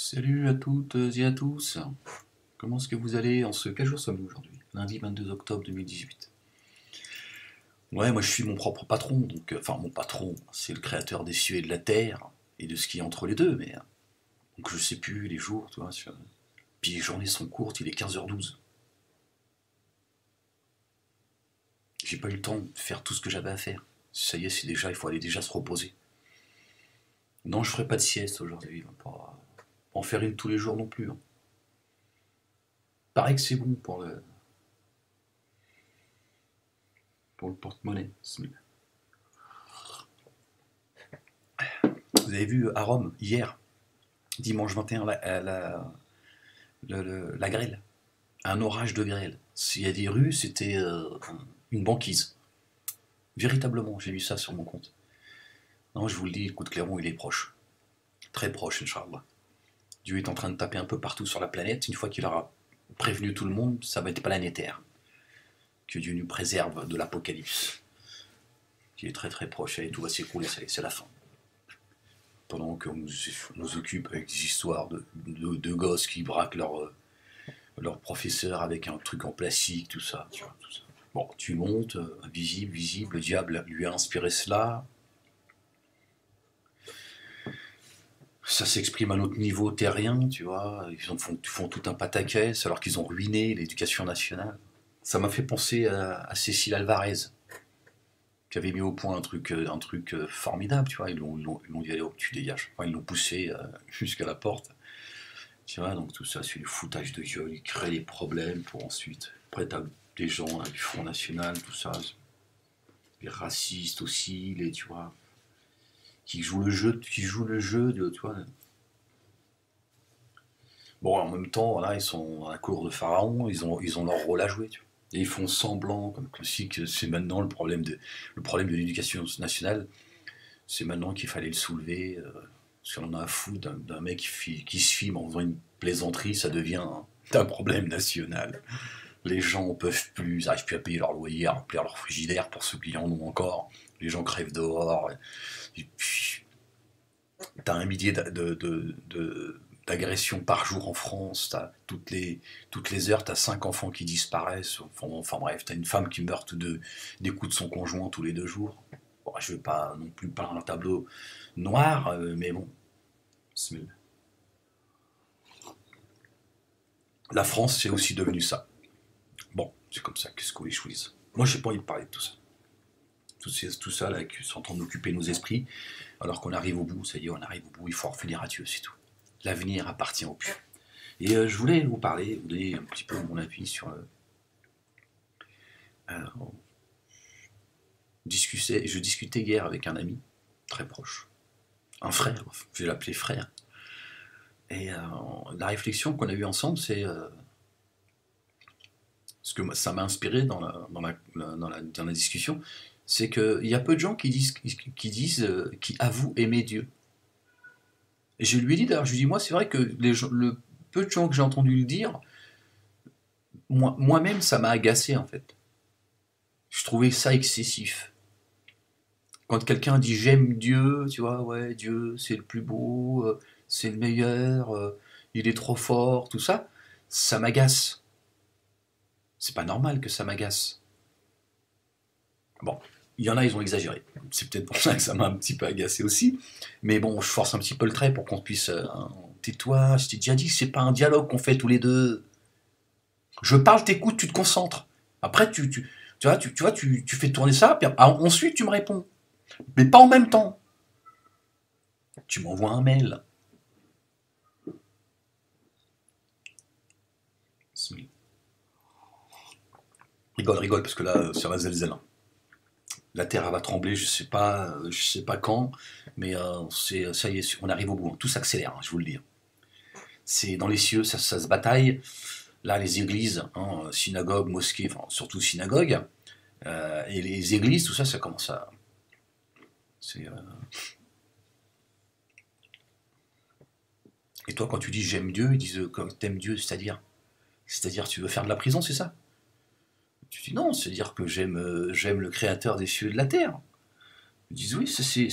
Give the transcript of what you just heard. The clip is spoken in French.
Salut à toutes et à tous. Comment est-ce que vous allez en ce... Quel jour sommes-nous aujourd'hui? Lundi 22 octobre 2018. Ouais, moi je suis mon propre patron, donc... Enfin, mon patron, c'est le créateur des cieux et de la terre, et de ce qui est entre les deux, mais... Donc je sais plus les jours, tu vois. Puis les journées sont courtes, il est 15h12. J'ai pas eu le temps de faire tout ce que j'avais à faire. Ça y est, c'est déjà, il faut aller déjà se reposer. Non, je ferai pas de sieste aujourd'hui, pas en faire une tous les jours non plus, hein. Paraît que c'est bon pour le porte-monnaie. Vous avez vu à Rome, hier, dimanche 21, la grêle. Un orage de grêle. S'il y a des rues, c'était une banquise. Véritablement, j'ai vu ça sur mon compte. Non, je vous le dis, le coup de clairon, il est proche. Très proche, Inch'Allah. Dieu est en train de taper un peu partout sur la planète. Une fois qu'il aura prévenu tout le monde, ça va être planétaire. Que Dieu nous préserve de l'apocalypse. Qui est très très proche. Et tout va s'écrouler, c'est la fin. Pendant qu'on nous occupe avec des histoires de gosses qui braquent leur professeur avec un truc en plastique, tout ça, tu vois, tout ça. Bon, tu montes, visible, le diable lui a inspiré cela. Ça s'exprime à notre niveau terrien, tu vois. Ils font tout un pataquès alors qu'ils ont ruiné l'éducation nationale. Ça m'a fait penser à Cécile Alvarez, qui avait mis au point un truc formidable, tu vois. Ils l'ont dit, allez hop, tu dégages. Enfin, ils l'ont poussé jusqu'à la porte. Tu vois, donc tout ça, c'est du foutage de gueule, ils créent des problèmes pour ensuite. Après, t'as des gens là, du Front National, tout ça, les racistes aussi, tu vois, qui jouent le jeu, tu vois. Bon, en même temps, là, ils sont à la cour de Pharaon, ils ont leur rôle à jouer, tu vois. Et ils font semblant, comme si que c'est maintenant le problème de l'éducation nationale, c'est maintenant qu'il fallait le soulever. Si on en a à foutre d'un mec qui se filme en faisant une plaisanterie, ça devient un problème national. Les gens en peuvent plus, ils n'arrivent plus à payer leur loyer, à remplir leur frigidaire pour ceux qui en ont encore. Les gens crèvent dehors. T'as un millier d'agressions par jour en France. Toutes les heures, t'as 5 enfants qui disparaissent. Enfin bref, t'as une femme qui meurt des coups de son conjoint tous les 2 jours. Bon, je ne veux pas non plus peindre un tableau noir, mais bon. La France, c'est aussi devenu ça. Bon, c'est comme ça, qu'est-ce qu'on les choisit. Moi, j'ai pas envie de parler de tout ça. Tout ça, là, qui sont en train d'occuper nos esprits, alors qu'on arrive au bout, ça y est, on arrive au bout, il faut revenir à Dieu, c'est tout. L'avenir appartient au pieux. Et je voulais vous parler, vous donner un petit peu mon avis sur... je discutais hier avec un ami, très proche, un frère, je vais l'appeler frère, et la réflexion qu'on a eue ensemble, c'est... ce que ça m'a inspiré dans la discussion, c'est qu'il y a peu de gens qui avouent aimer Dieu. Et je lui ai dit d'ailleurs, je lui ai dit, moi c'est vrai que le peu de gens que j'ai entendu le dire, moi-même ça m'a agacé en fait. Je trouvais ça excessif. Quand quelqu'un dit j'aime Dieu, tu vois, ouais, Dieu c'est le plus beau, c'est le meilleur, il est trop fort, tout ça, ça m'agace. C'est pas normal que ça m'agace. Bon, il y en a, ils ont exagéré. C'est peut-être pour ça que ça m'a un petit peu agacé aussi. Mais bon, je force un petit peu le trait pour qu'on puisse... tais-toi, je t'ai déjà dit que c'est pas un dialogue qu'on fait tous les deux. Je parle, t'écoutes, tu te concentres. Après, tu fais tourner ça, puis ensuite tu me réponds. Mais pas en même temps. Tu m'envoies un mail. Rigole, parce que là, ça va zélzél. La terre va trembler, je sais pas quand, mais ça y est, on arrive au bout. Tout s'accélère, hein, je vous le dis. C'est dans les cieux, ça se bataille. Là, les églises, hein, synagogues, mosquées, enfin surtout synagogues, et les églises, tout ça, ça commence à... Et toi, quand tu dis j'aime Dieu, ils disent t'aimes Dieu, c'est-à-dire tu veux faire de la prison, c'est ça? Tu dis non, c'est-à-dire que j'aime le créateur des cieux et de la terre. Ils disent oui, ça c'est